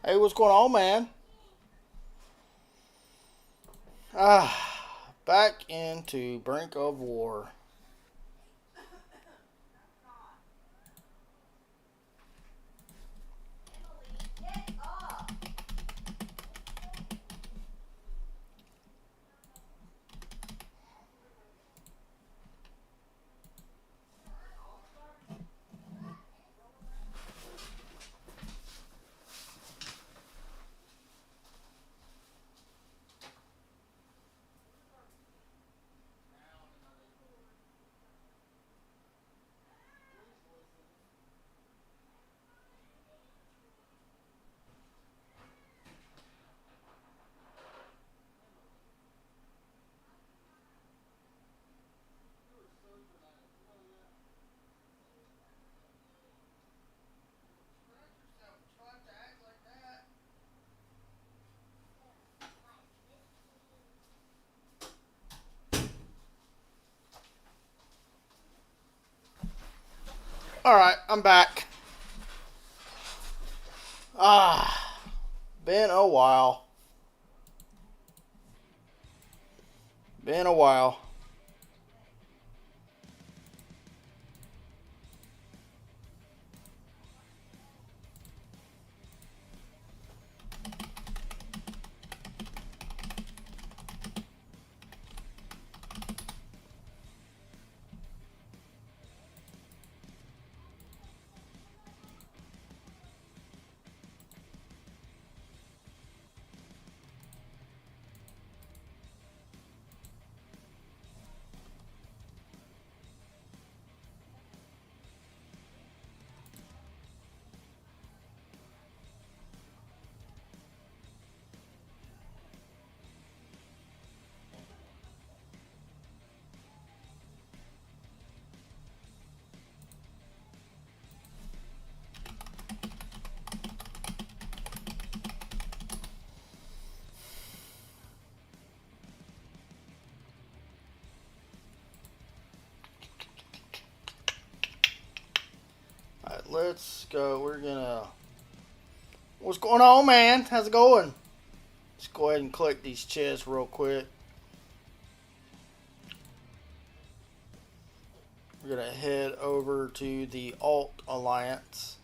Hey, what's going on, man? Back into Brink of War. Alright, I'm back. Been a while. Been a while. Alright, let's go. We're gonna. What's going on, man? How's it going? Let's go ahead and collect these chests real quick. We're gonna head over to the Alt Alliance.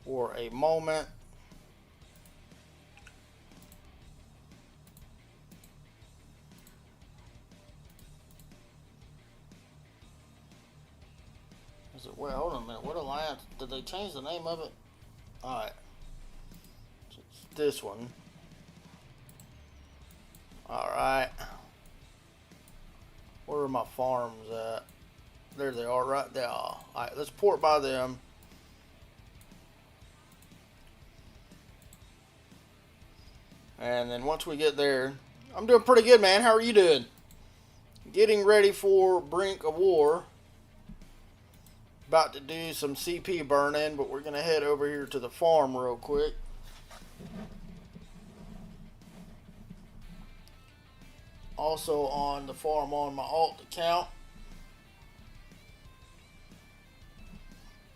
For a moment. Wait, hold on a minute. What alliance? Did they change the name of it? Alright. It's this one. Alright. Where are my farms at? There they are, right there. Alright, let's port by them. And then once we get there, I'm doing pretty good, man. How are you doing? Getting ready for Brink of War. About to do some CP burn-in, but we're going to head over here to the farm real quick. Also on the farm on my alt account.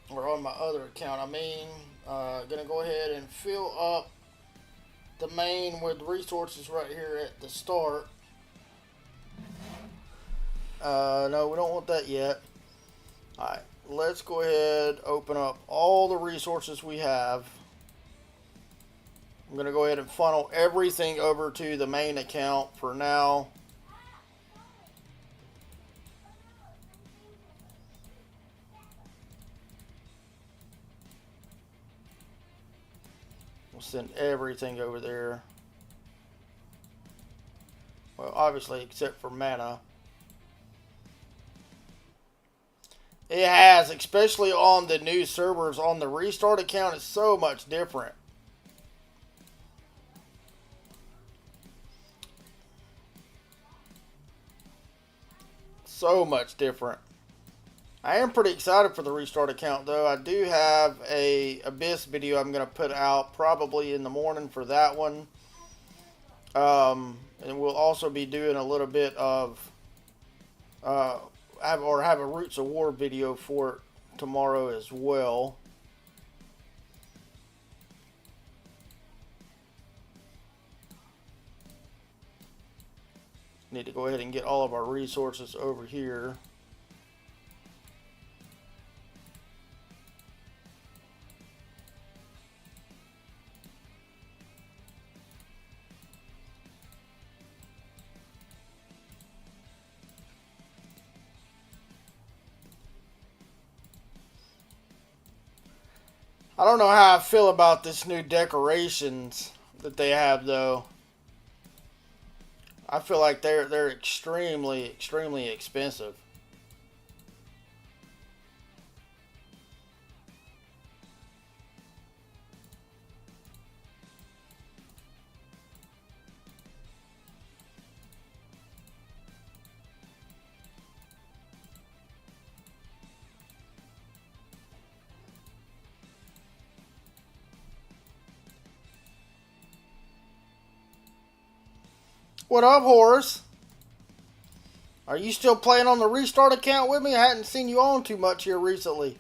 Or on my other account, I mean. Going to go ahead and fill up the main with resources right here at the start. No, we don't want that yet. Alright. Let's go ahead, open up all the resources we have. I'm going to go ahead and funnel everything over to the main account for now. We'll send everything over there. Well, obviously, except for mana. It has, especially on the new servers. On the restart account, it's so much different. So much different. I am pretty excited for the restart account, though. I do have a Abyss video I'm going to put out probably in the morning for that one. And we'll also be doing a little bit of have a Roots of War video for it tomorrow as well. Need to go ahead and get all of our resources over here. I don't know how I feel about this new decorations that they have though. I feel like they're extremely expensive. What up, Horace? Are you still playing on the restart account with me? I hadn't seen you on too much here recently.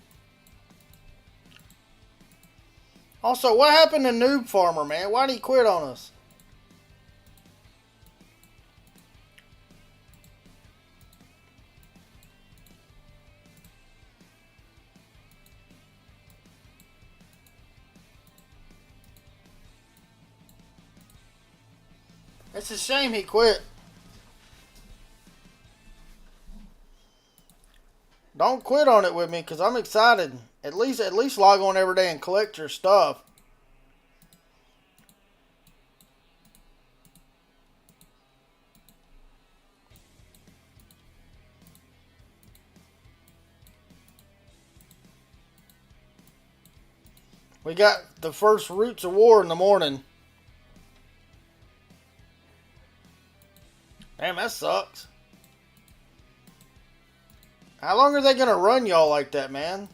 Also, what happened to Noob Farmer, man? Why'd he quit on us? It's a shame he quit. Don't quit on it with me, because I'm excited. At least log on every day and collect your stuff. We got the first Roots of War in the morning. Damn, that sucks. How long are they going to run y'all like that, man?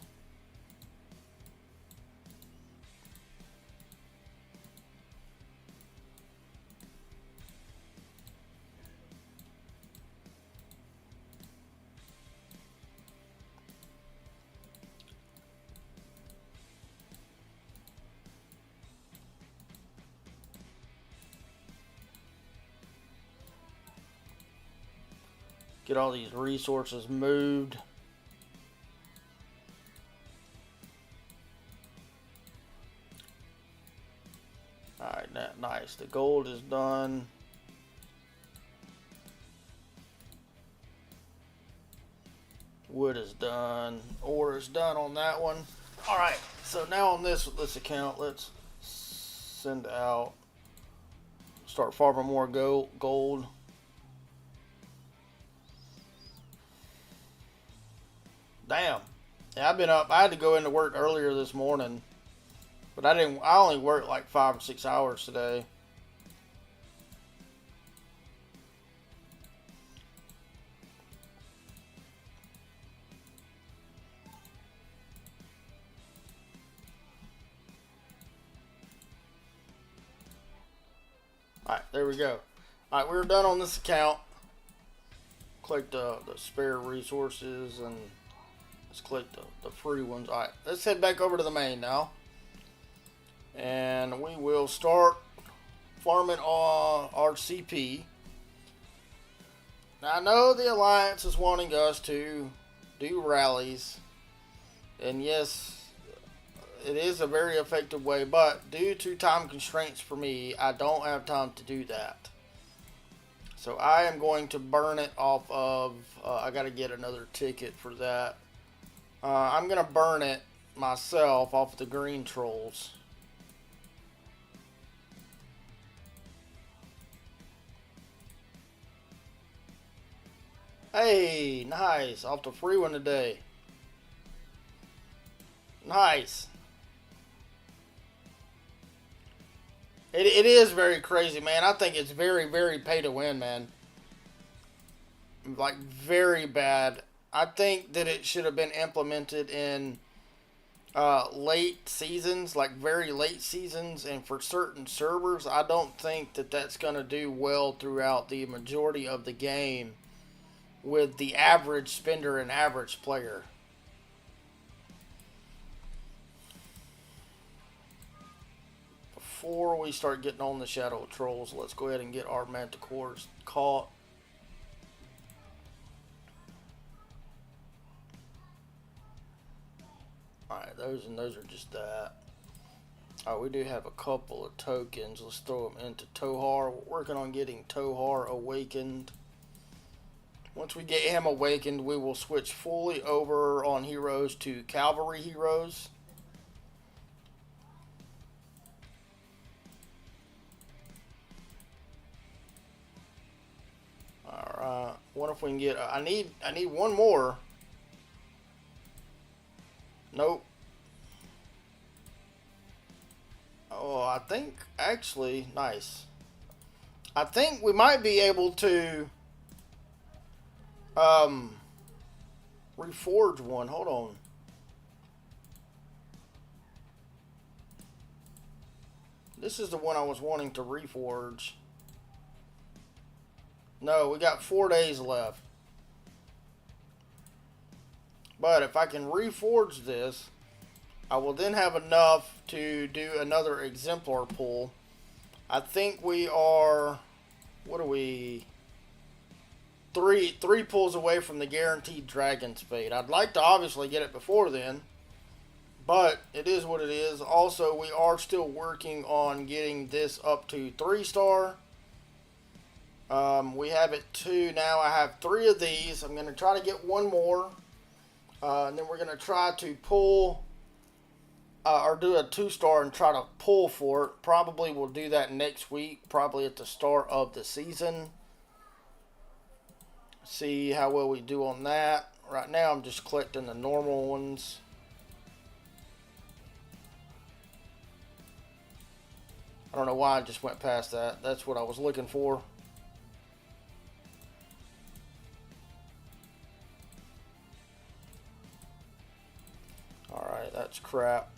Get all these resources moved. Alright, nice. The gold is done. Wood is done. Ore is done on that one. Alright, so now on this account, let's send out. Start farming more gold. Damn. Yeah, I've been up. I had to go into work earlier this morning. But I only worked like 5 or 6 hours today. Alright, there we go. Alright, we're done on this account. Click the spare resources and let's click the free ones. Alright, let's head back over to the main now. And we will start farming our CP. Now I know the Alliance is wanting us to do rallies. And yes, it is a very effective way, but due to time constraints for me, I don't have time to do that. So I am going to burn it off of, I got to get another ticket for that. I'm going to burn it myself off the green trolls. Hey, nice. Off the free one today. Nice. It is very crazy, man. I think it's very pay to win, man. Like, very bad. I think that it should have been implemented in late seasons, like very late seasons, and for certain servers. I don't think that that's going to do well throughout the majority of the game. with the average spender and average player. Before we start getting on the Shadow Trolls, let's go ahead and get our Manticores caught. Alright, those are just that. Alright, we do have a couple of tokens. Let's throw them into Tohar. We're working on getting Tohar awakened. Once we get him awakened, we will switch fully over on heroes to cavalry heroes. Alright, what if we can get... I need one more. Nope. Oh, I think, actually, nice. I think we might be able to reforge one. Hold on. This is the one I was wanting to reforge. No, we got 4 days left. But if I can reforge this, I will then have enough to do another exemplar pull. I think we are, what are we? Three pulls away from the guaranteed Dragon's Fate. I'd like to obviously get it before then, but it is what it is. Also, we are still working on getting this up to 3-star. We have it 2 now. I have 3 of these. I'm going to try to get one more. And then we're going to try to pull or do a 2-star and try to pull for it. Probably we'll do that next week, probably at the start of the season. See how well we do on that. Right now I'm just collecting the normal ones. I don't know why I just went past that. That's what I was looking for. Alright, that's crap.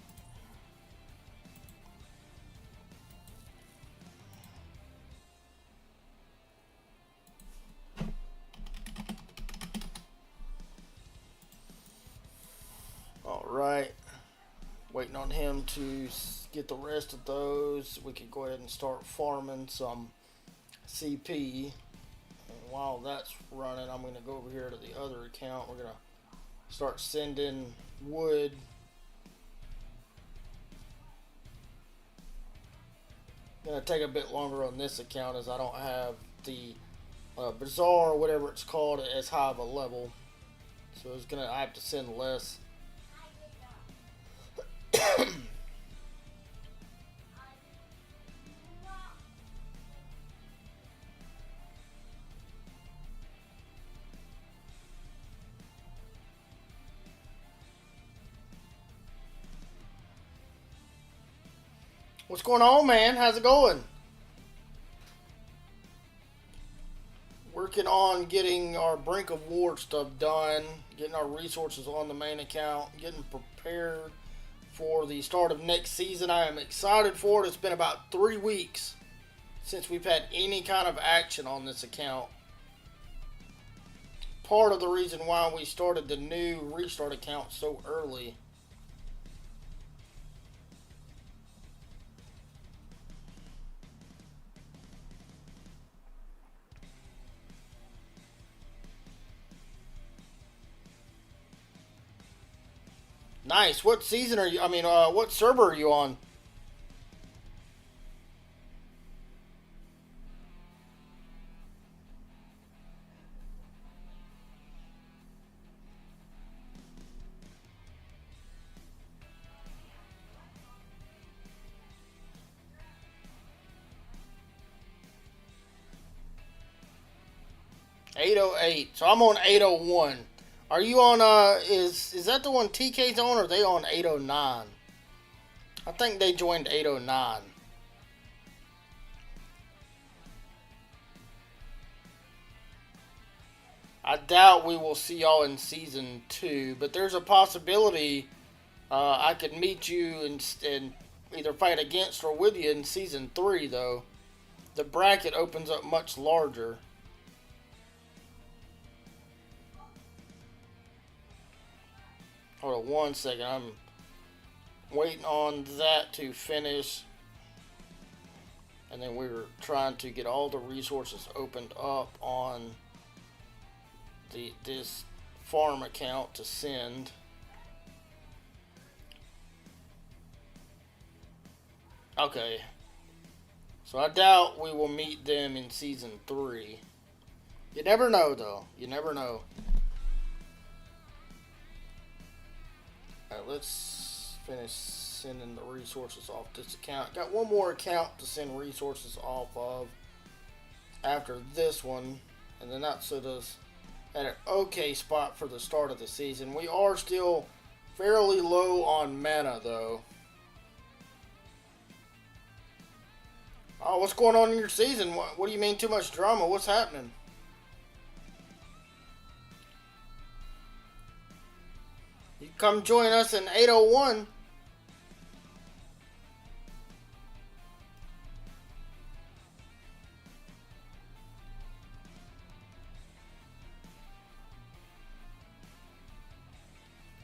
Alright. Waiting on him to get the rest of those. We can go ahead and start farming some CP. And while that's running, I'm going to go over here to the other account. We're going to start sending wood. Going to take a bit longer on this account as I don't have the bazaar or whatever it's called as high of a level. So I have to send less. What's going on, man? How's it going? Working on getting our Brink of War stuff done, getting our resources on the main account, getting prepared for the start of next season. I am excited for it. It's been about 3 weeks since we've had any kind of action on this account. Part of the reason why we started the new restart account so early. Nice. What season are you? What server are you on? .808. So I'm on 801. Are you on, is that the one TK's on, or are they on 809? I think they joined 809. I doubt we will see y'all in Season 2, but there's a possibility I could meet you and either fight against or with you in Season 3, though. The bracket opens up much larger. Hold on 1 second. I'm waiting on that to finish. And then we're trying to get all the resources opened up on this farm account to send. Okay. So I doubt we will meet them in Season 3. You never know, though. You never know. Alright, let's finish sending the resources off this account. Got one more account to send resources off of after this one. And then that put us at an okay spot for the start of the season. We are still fairly low on mana, though. Oh, what's going on in your season? What do you mean too much drama? What's happening? You come join us in 801.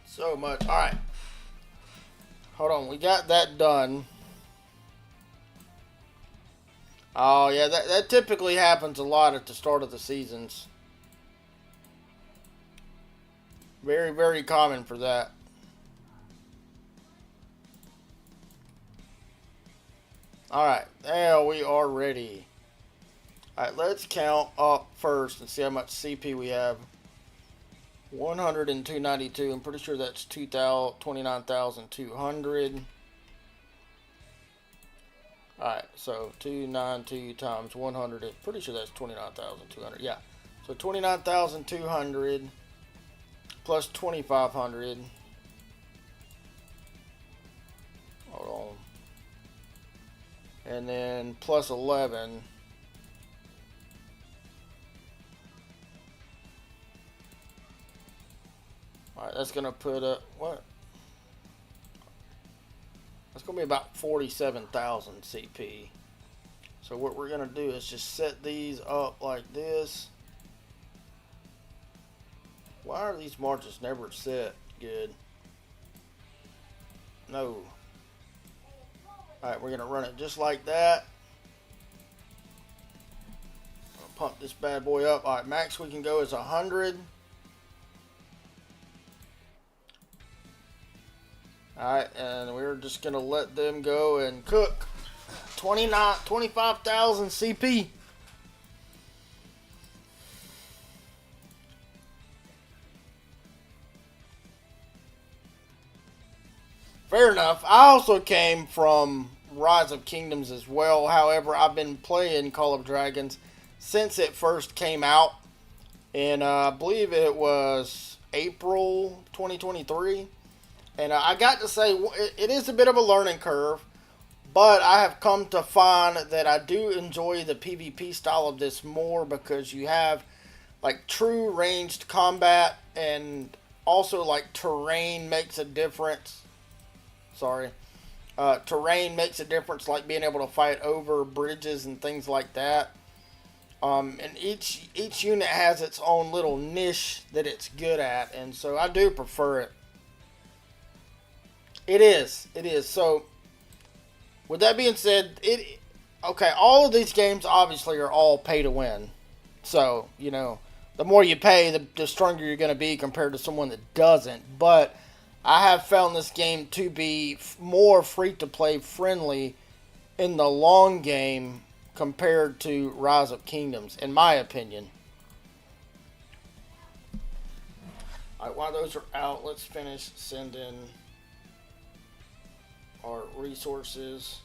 So much. Alright. Hold on. We got that done. Oh, yeah. That typically happens a lot at the start of the seasons. Very, very common for that. Alright. Now we are ready. Alright, let's count up first and see how much CP we have. 102.92. I'm pretty sure that's 29,200. Alright, so 292 times 100. Pretty sure that's 29,200. Yeah. So 29,200 plus 2,500. Hold on. And then plus 11. Alright, that's going to put up, what? That's going to be about 47,000 CP. So what we're going to do is just set these up like this. Why are these marches never set good? No. Alright, we're going to run it just like that. Pump this bad boy up. Alright, max we can go is 100. Alright, and we're just going to let them go and cook. 25,000 CP. Fair enough. I also came from Rise of Kingdoms as well. However, I've been playing Call of Dragons since it first came out. And I believe it was April 2023. And I got to say, it is a bit of a learning curve, but I have come to find that I do enjoy the PvP style of this more because you have like true ranged combat and also like terrain makes a difference. Terrain makes a difference, like being able to fight over bridges and things like that. And each unit has its own little niche that it's good at, and so I do prefer it. It is. So, with that being said, okay, all of these games obviously are all pay to win. So, you know, the more you pay, the stronger you're going to be compared to someone that doesn't. But I have found this game to be more free-to-play friendly in the long game compared to Rise of Kingdoms, in my opinion. Alright, while those are out, let's finish sending our resources.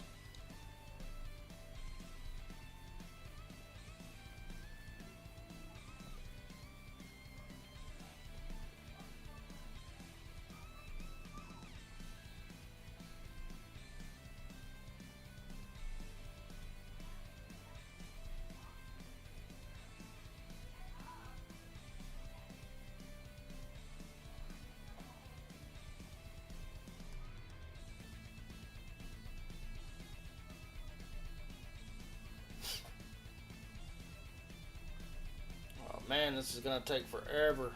Man, this is going to take forever.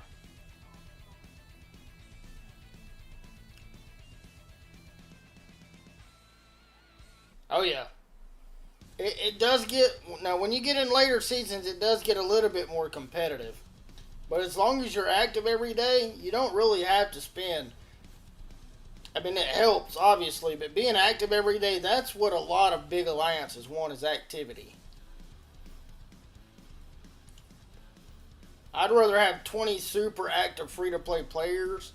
Oh yeah. It does get, now when you get in later seasons, it does get a little bit more competitive. But as long as you're active every day, you don't really have to spend. I mean, it helps obviously, but being active every day, that's what a lot of big alliances want, is activity. I'd rather have 20 super active free to play players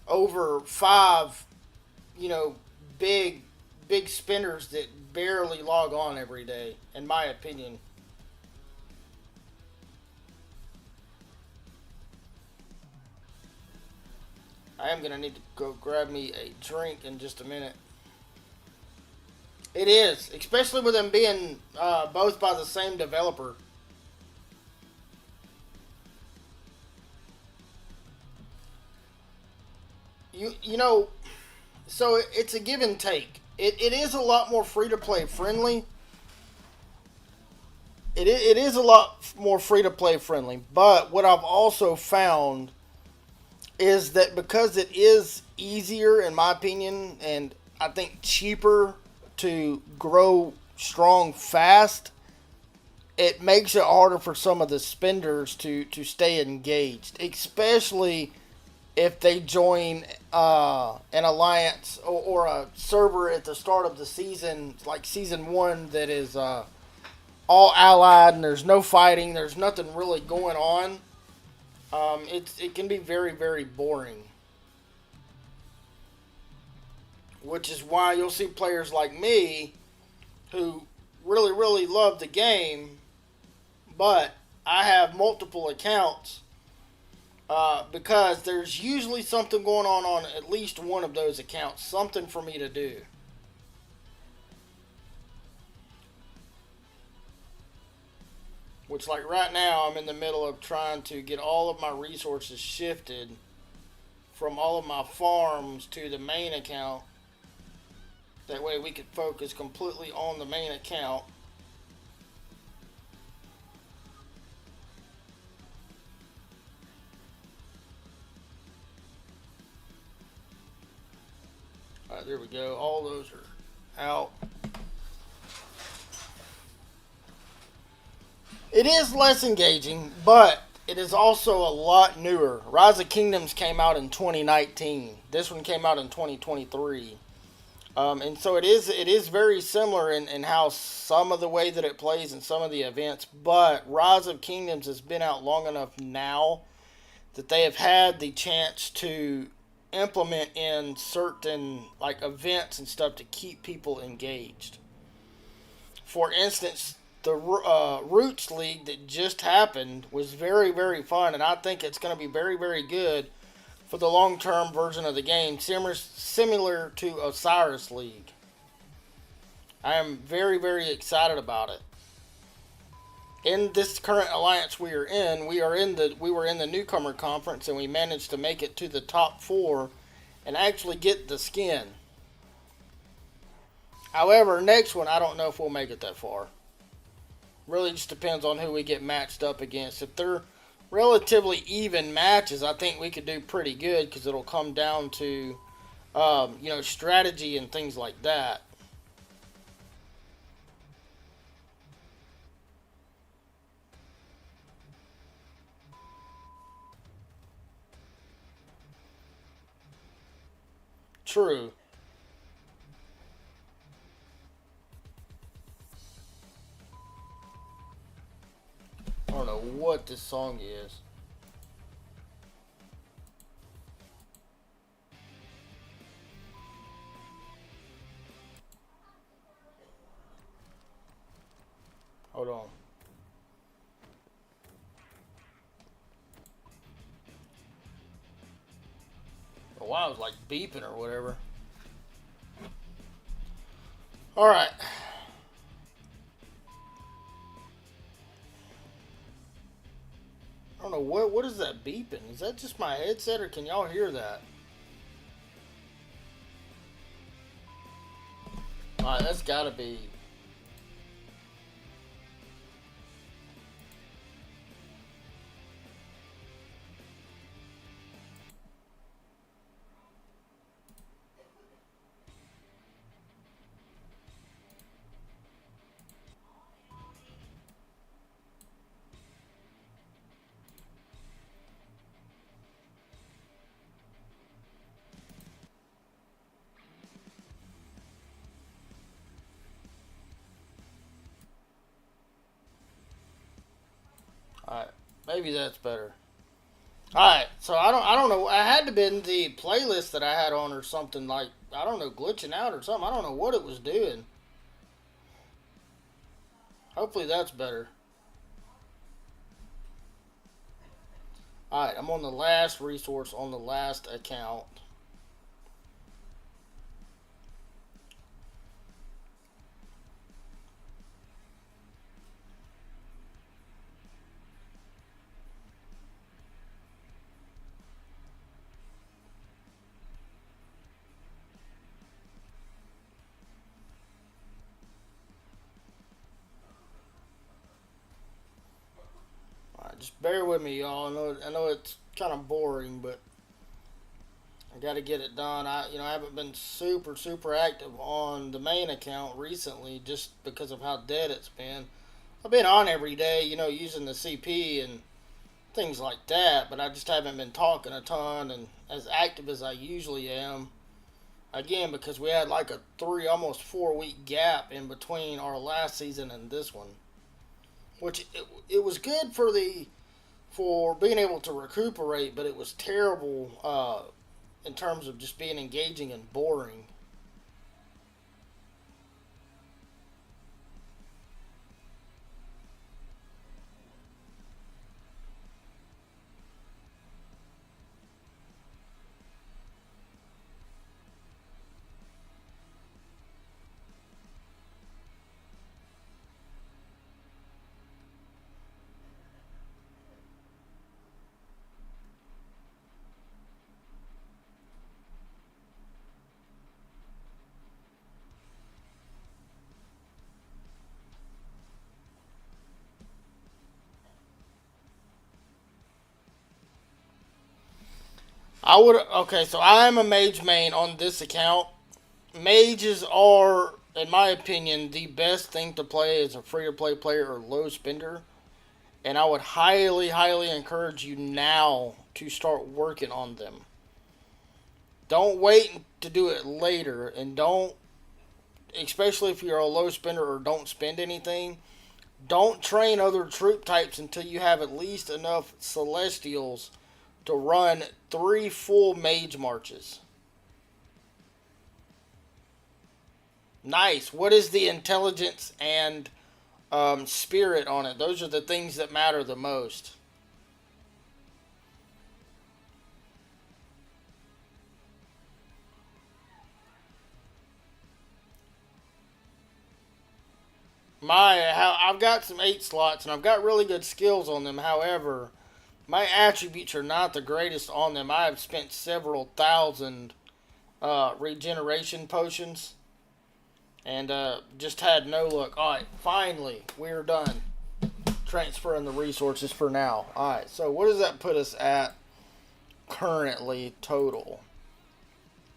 over 5, you know, big big spenders that barely log on every day, in my opinion. I am gonna need to go grab me a drink in just a minute. It is, especially with them being both by the same developer. You know, so it's a give and take. It is a lot more free to play friendly. It is a lot more free to play friendly. But what I've also found is that because it is easier, in my opinion, and I think cheaper to grow strong fast, it makes it harder for some of the spenders to stay engaged, especially if they join an alliance or a server at the start of the season, like season one, that is all allied and there's no fighting, there's nothing really going on. It can be very, very boring. Which is why you'll see players like me who really, really love the game, but I have multiple accounts because there's usually something going on at least one of those accounts, something for me to do. Which, like right now, I'm in the middle of trying to get all of my resources shifted from all of my farms to the main account. That way we could focus completely on the main account. Alright, there we go. All those are out. It is less engaging, but it is also a lot newer. Rise of Kingdoms came out in 2019. This one came out in 2023. And so it is very similar in how some of the way that it plays and some of the events, but Rise of Kingdoms has been out long enough now that they have had the chance to implement in certain like events and stuff to keep people engaged. For instance, the Roots League that just happened was very, very fun, and I think it's going to be very, very good for the long-term version of the game, similar to Osiris League. I am very, very excited about it. In this current alliance we were in the newcomer conference, and we managed to make it to the top 4 and actually get the skin. However, next one I don't know if we'll make it that far. Really just depends on who we get matched up against. If they're relatively even matches, I think we could do pretty good because it'll come down to, strategy and things like that. True. I don't know what this song is. Hold on. Oh, wow, it was like beeping or whatever. Alright. I don't know, what is that beeping? Is that just my headset, or can y'all hear that? Alright, that's gotta be. Maybe that's better. Alright, so I don't know. I had to been the playlist that I had on or something like I don't know, glitching out or something. I don't know what it was doing. Hopefully that's better. Alright, I'm on the last resource on the last account. Alright, just bear with me, y'all. I know it's kind of boring, but I got to get it done. I haven't been super active on the main account recently, just because of how dead it's been. I've been on every day, using the CP and things like that, but I just haven't been talking a ton and as active as I usually am. Again, because we had like a almost 4 week gap in between our last season and this one, which it was good for being able to recuperate, but it was terrible in terms of just being engaging and boring. I would okay, so I am a mage main on this account. Mages are, in my opinion, the best thing to play as a free to play player or low spender. And I would highly encourage you now to start working on them. Don't wait to do it later, and don't, especially if you're a low spender or don't spend anything, don't train other troop types until you have at least enough celestials to run 3 full mage marches. Nice. What is the intelligence and spirit on it? Those are the things that matter the most. I've got some 8 slots and I've got really good skills on them. However, my attributes are not the greatest on them. I have spent several thousand regeneration potions and just had no luck. All right, finally we're done transferring the resources for now. All right, so what does that put us at currently total?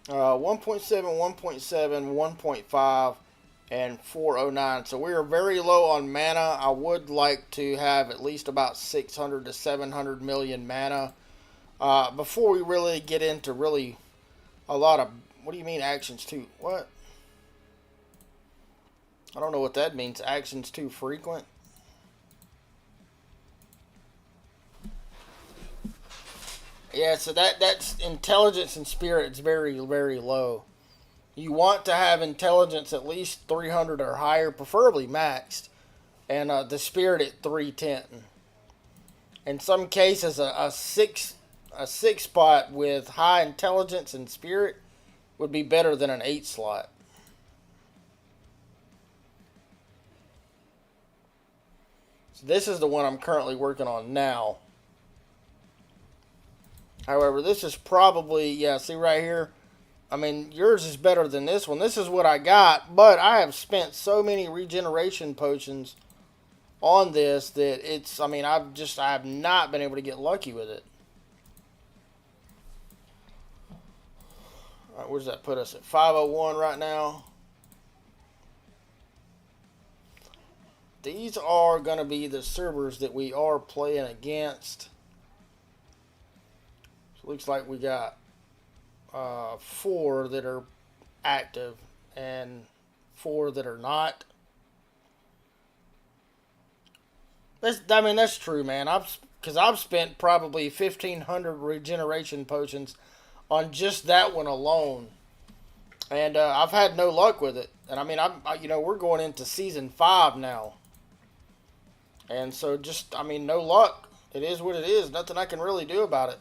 1.7, 1.7, 1.5, and 409. So we are very low on mana. I would like to have at least about 600 to 700 million mana before we really get into really a lot of. What do you mean actions too? What? I don't know what that means. Actions too frequent. Yeah, so that's intelligence and spirit. It's very low. You want to have intelligence at least 300 or higher, preferably maxed, and the spirit at 310. In some cases, a six spot with high intelligence and spirit would be better than an 8 slot. So this is the one I'm currently working on now. However, this is probably, yeah, see right here. I mean, yours is better than this one. This is what I got, but I have spent so many regeneration potions on this that it's, I mean, I have not been able to get lucky with it. All right, where does that put us at? 501 right now. These are going to be the servers that we are playing against. So it looks like we got 4 that are active and 4 that are not. That's true, man. because I've spent probably 1,500 regeneration potions on just that one alone, and I've had no luck with it. And I mean, we're going into season 5 now, and so just, I mean, no luck. It is what it is. Nothing I can really do about it.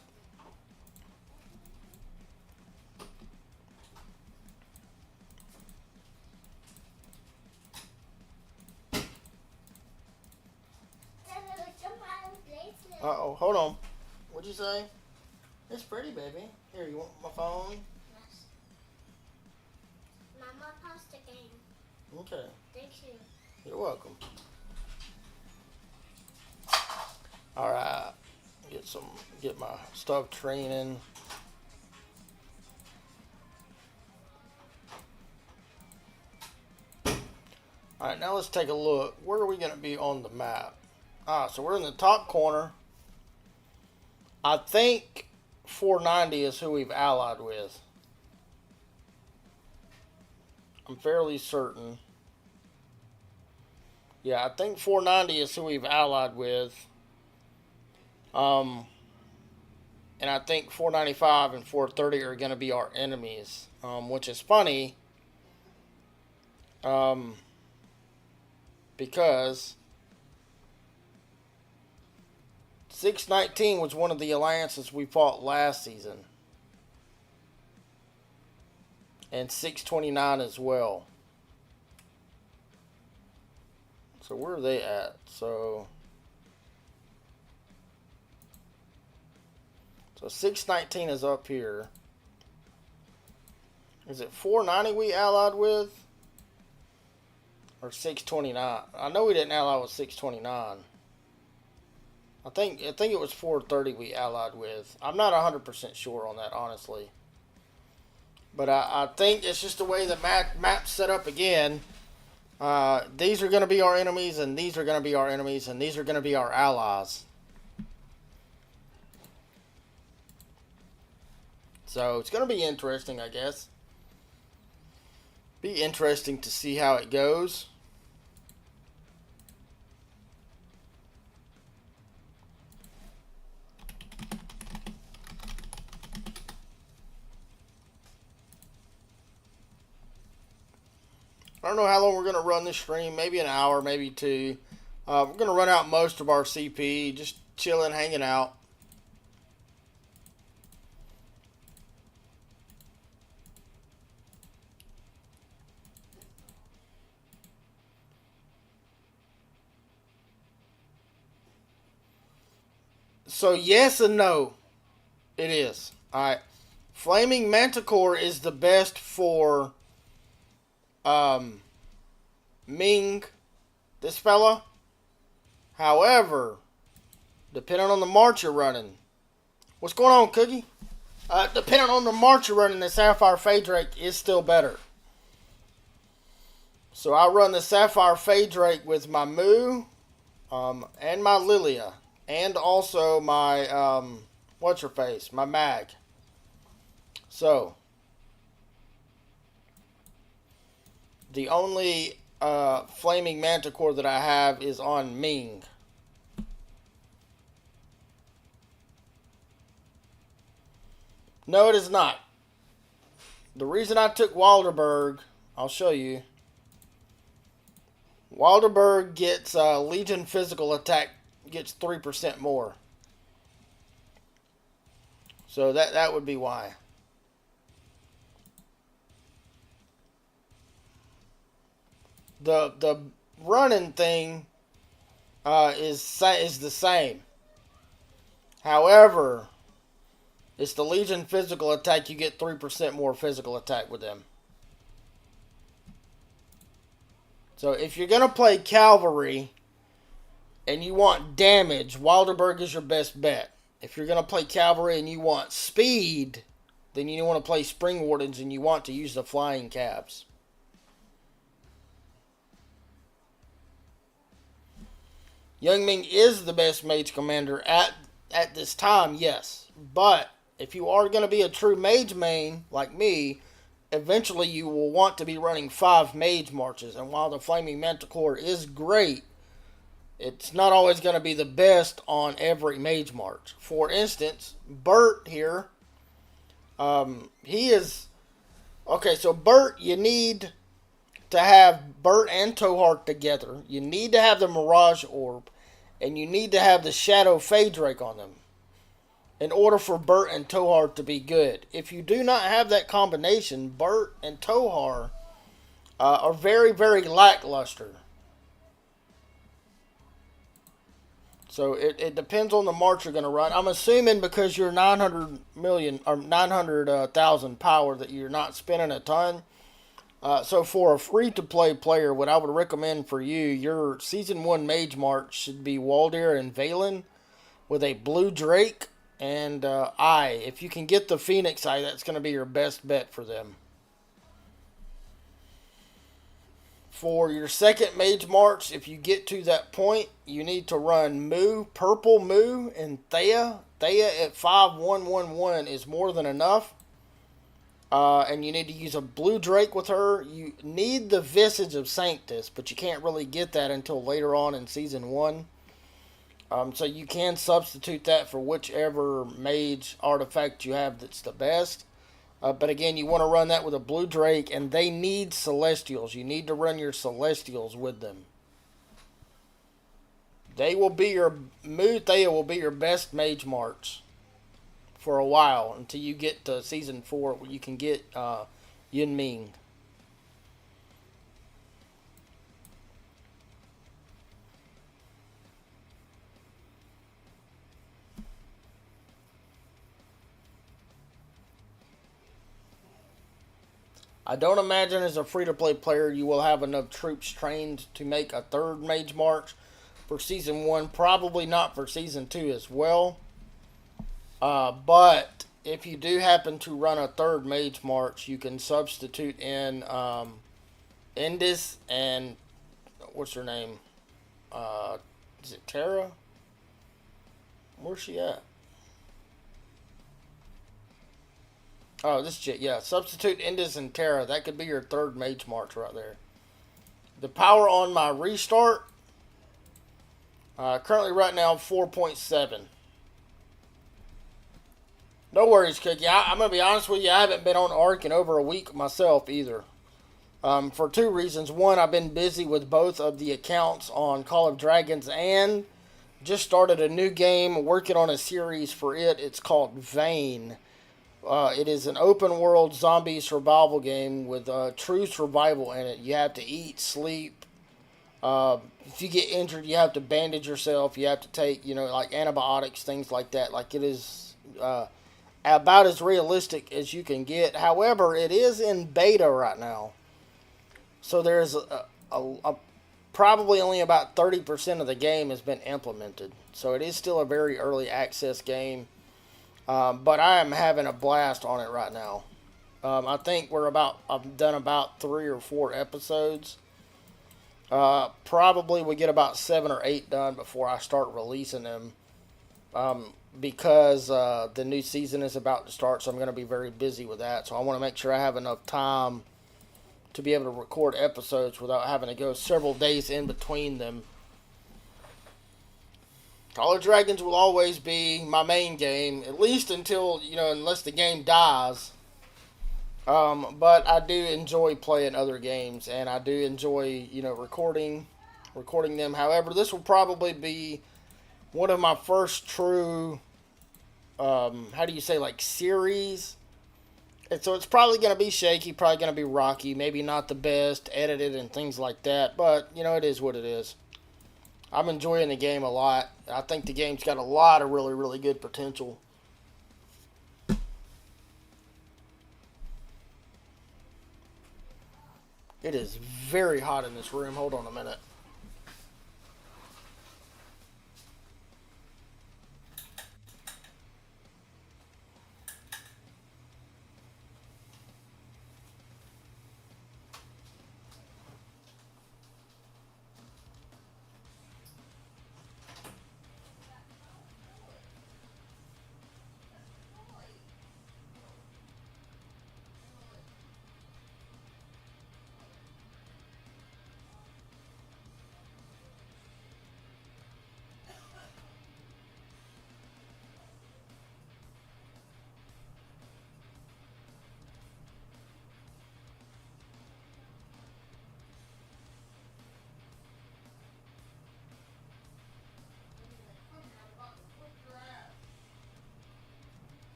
Uh-oh, hold on. What'd you say? It's pretty, baby. Here, you want my phone? Yes. Mama, pause the game. Okay. Thank you. You're welcome. Alright. Get my stuff training. Alright, now let's take a look. Where are we going to be on the map? So we're in the top corner. I think 490 is who we've allied with. I'm fairly certain. Yeah, I think 490 is who we've allied with. And I think 495 and 430 are going to be our enemies. Which is funny. Because 619 was one of the alliances we fought last season. And 629 as well. So where are they at? So 619 is up here. Is it 490 we allied with? Or 629? I know we didn't ally with 629. I think it was 430 we allied with. I'm not 100% sure on that, honestly. But I think it's just the way the map's set up again. These are going to be our enemies, and these are going to be our enemies, and these are going to be our allies. So it's going to be interesting, I guess. Be interesting to see how it goes. I don't know how long we're going to run this stream. Maybe an hour, maybe 2. We're going to run out most of our CP. Just chilling, hanging out. So yes and no. It is. Alright. Flaming Manticore is the best for Ming, this fella. However, depending on the march you're running. What's going on, Cookie? Depending on the march you're running, the Sapphire Phaedrake is still better. So I run the Sapphire Phaedrake with my Moo, and my Lilia, and also my, what's-her-face, my Mag. So, the only Flaming Manticore that I have is on Ming. No, it is not. The reason I took Walderberg, I'll show you. Walderberg gets Legion physical attack, gets 3% more. So that would be why. The running thing is the same. However, it's the Legion physical attack. You get 3% more physical attack with them. So if you're going to play Cavalry and you want damage, Walderberg is your best bet. If you're going to play Cavalry and you want speed, then you want to play Spring Wardens and you want to use the Flying Cabs. Young Ming is the best Mage Commander at this time, yes. But if you are going to be a true Mage main, like me, eventually you will want to be running 5 Mage Marches. And while the Flaming Manticore is great, It's not always going to be the best on every mage march. For instance, Bert here, he is okay. So Bert, you need to have Bert and Tohart together. You need to have the Mirage Orb, and you need to have the Shadow Fade Drake on them in order for Bert and Tohar to be good. If you do not have that combination, Bert and Tohar are very, very lackluster. So it depends on the march you're going to run. I'm assuming because you're 900 million or 900,000 power that you're not spending a ton. So for a free-to-play player, what I would recommend for you, your Season 1 Mage March should be Waldir and Valen with a Blue Drake and Eye. If you can get the Phoenix Eye, that's going to be your best bet for them. For your second Mage March, if you get to that point, you need to run Moo, Purple Moo, and Thea. Thea at 5111 is more than enough. And you need to use a Blue Drake with her. You need the Visage of Sanctus, but you can't really get that until later on in Season 1. So you can substitute that for whichever mage artifact you have that's the best. But again, you want to run that with a Blue Drake, and they need Celestials. You need to run your Celestials with them. They will be your Moo Thea will be your best mage march for a while until you get to Season 4 where you can get Yin Ming. I don't imagine as a free-to-play player you will have enough troops trained to make a third Mage March for Season 1. Probably not for Season 2 as well. But if you do happen to run a third Mage March, you can substitute in Indis and... what's her name? Is it Terra? Where's she at? Oh, this shit, yeah. Substitute Indus and Terra. That could be your third Mage March right there. The power on my restart, currently right now, 4.7. No worries, Cookie. I'm going to be honest with you, I haven't been on Ark in over a week myself either. For two reasons. One, I've been busy with both of the accounts on Call of Dragons and just started a new game, working on a series for it. It's called Vane. It is an open world zombie survival game with true survival in it. You have to eat, sleep. If you get injured, you have to bandage yourself. You have to take, like antibiotics, things like that. Like it is about as realistic as you can get. However, it is in beta right now. So there's probably only about 30% of the game has been implemented. So it is still a very early access game. But I am having a blast on it right now. I think I've done about 3 or 4 episodes. Probably we get about 7 or 8 done before I start releasing them. Because the new season is about to start, so I'm going to be very busy with that. So I want to make sure I have enough time to be able to record episodes without having to go several days in between them. Call of Dragons will always be my main game, at least until, unless the game dies. But I do enjoy playing other games, and I do enjoy, recording them. However, this will probably be one of my first true, series. And so it's probably going to be shaky, probably going to be rocky, maybe not the best, edited and things like that. But, it is what it is. I'm enjoying the game a lot. I think the game's got a lot of really, really good potential. It is very hot in this room. Hold on a minute.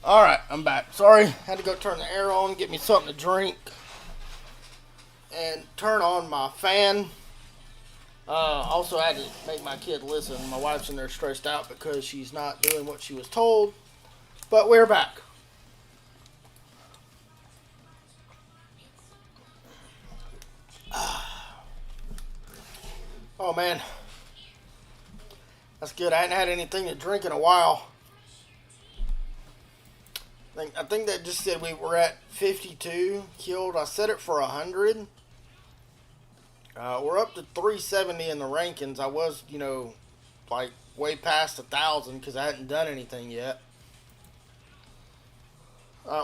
Alright, I'm back. Sorry, had to go turn the air on, get me something to drink, and turn on my fan. Also had to make my kid listen. My wife's in there stressed out because she's not doing what she was told. But we're back. Oh man. That's good. I hadn't had anything to drink in a while. I think that just said we were at 52 killed. I set it for 100. We're up to 370 in the rankings. I was, like way past 1,000 because I hadn't done anything yet.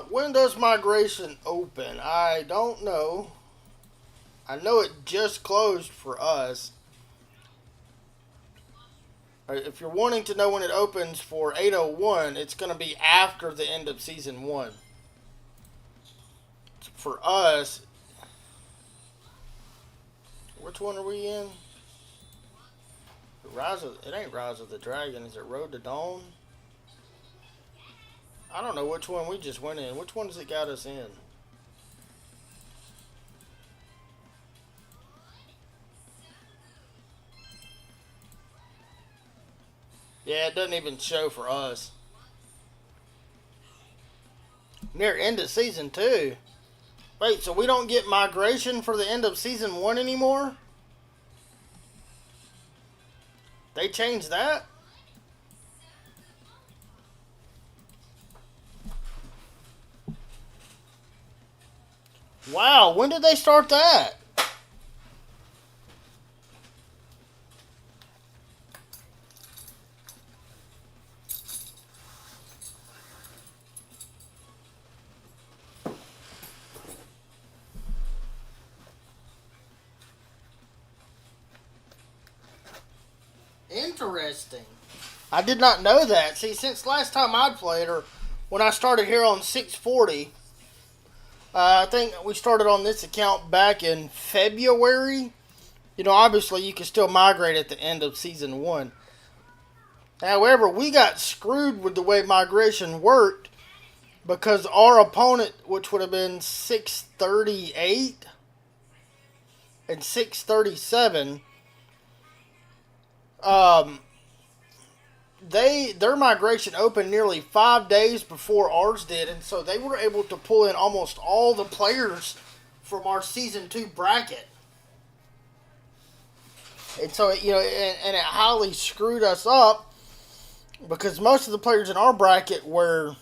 When does migration open? I don't know. I know it just closed for us. If you're wanting to know when it opens for 801, it's going to be after the end of Season 1. For us, which one are we in? It ain't Rise of the Dragon. Is it Road to Dawn? I don't know which one we just went in. Which one does it got us in? Yeah, it doesn't even show for us. Near end of Season 2. Wait, so we don't get migration for the end of Season 1 anymore? They changed that? Wow, when did they start that? Interesting. I did not know that. See, since last time I'd played, or when I started here on 640, I think we started on this account back in February. Obviously you can still migrate at the end of Season 1. However, we got screwed with the way migration worked because our opponent, which would have been 638 and 637, their migration opened nearly 5 days before ours did, and so they were able to pull in almost all the players from our Season 2 bracket. And so, and it highly screwed us up because most of the players in our bracket were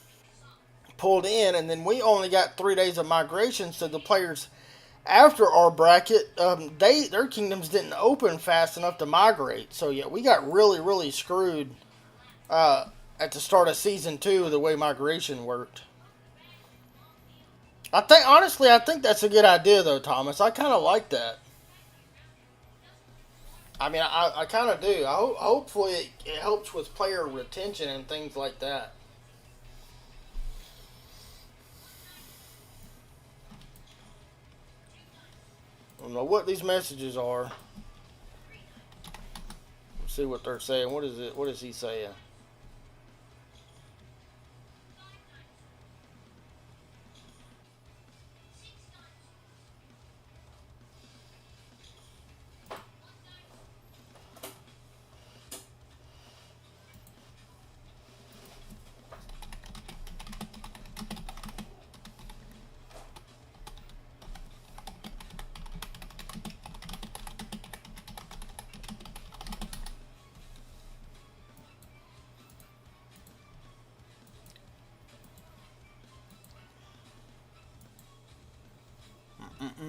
pulled in, and then we only got 3 days of migration, so the players after our bracket, their kingdoms didn't open fast enough to migrate. So yeah, we got really, really screwed at the start of Season 2 the way migration worked. I think that's a good idea though, Thomas. I kind of like that. I mean, I kind of do. Hopefully it helps with player retention and things like that. I don't know what these messages are. Let's see what they're saying. What is it? What is he saying? I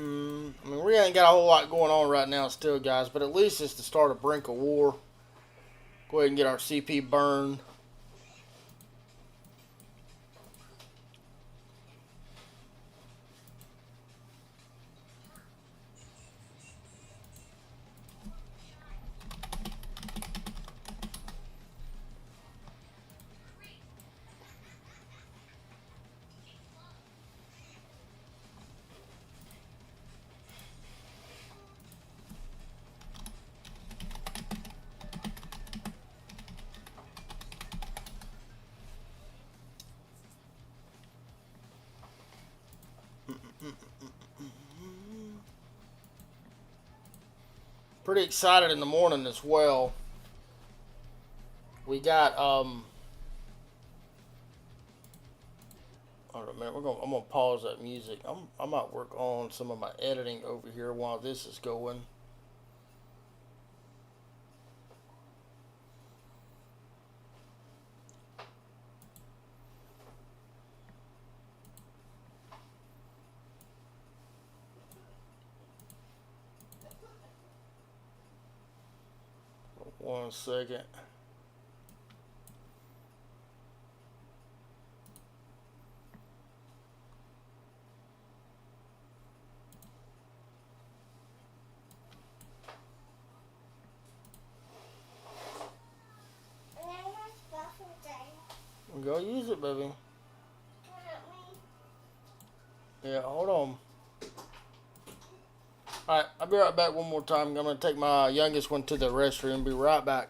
mean, we ain't got a whole lot going on right now still, guys, but at least it's the start of Brink of War. Go ahead and get our CP burned. pretty excited in the morning as well. We got hold on a minute. I'm gonna pause that music. I might work on some of my editing over here while this is going. One second. Go use it, baby. Yeah, hold on. Alright, I'll be right back one more time. I'm going to take my youngest one to the restroom. Be right back.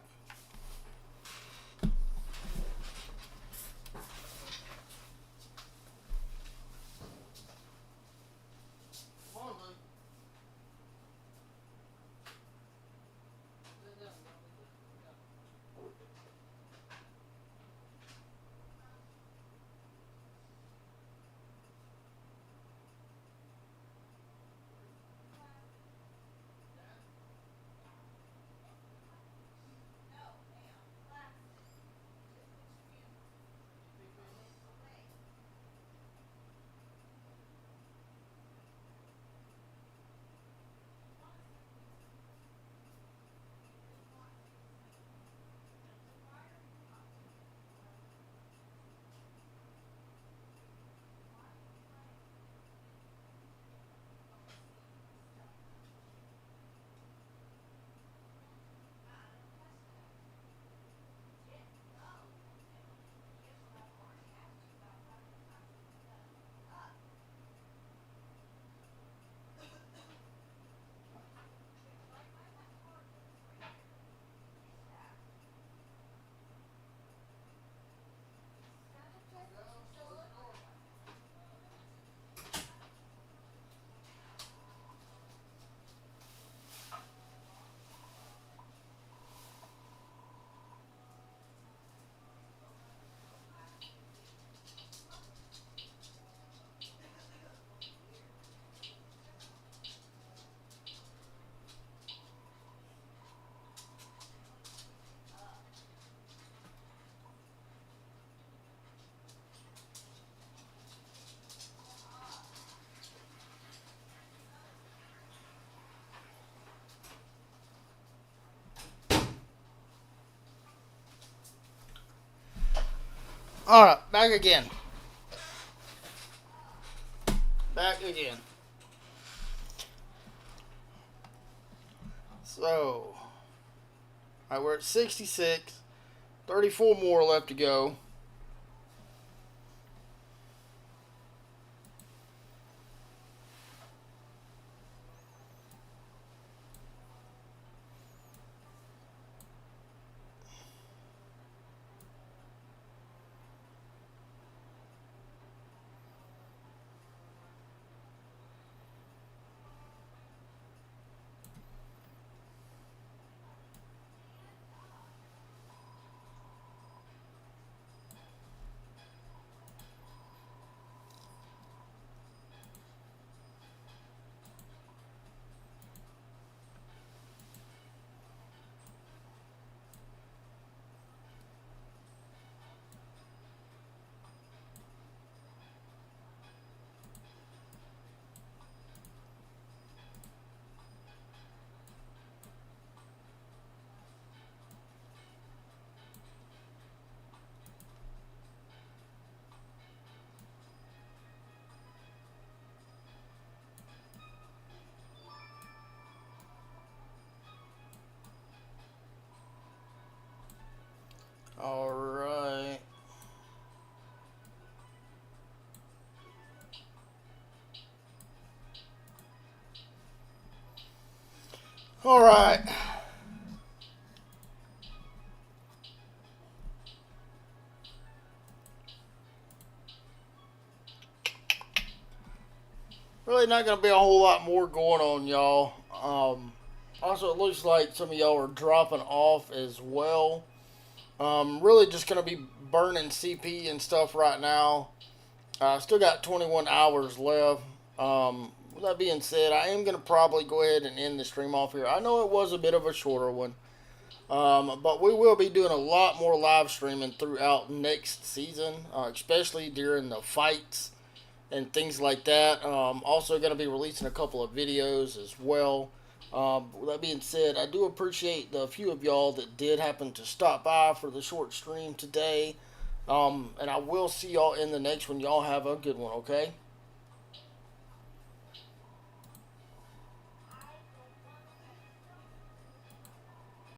Alright, back again. Back again. So, alright, we're at 66. 34 more left to go. Alright. Alright. Really not going to be a whole lot more going on, y'all. Also, it looks like some of y'all are dropping off as well. Really just going to be burning CP and stuff right now. Still got 21 hours left. With that being said, I am going to probably go ahead and end the stream off here. I know it was a bit of a shorter one. But we will be doing a lot more live streaming throughout next season, especially during the fights and things like that. Also going to be releasing a couple of videos as well. With that being said, I do appreciate the few of y'all that did happen to stop by for the short stream today. And I will see y'all in the next one. Y'all have a good one, okay?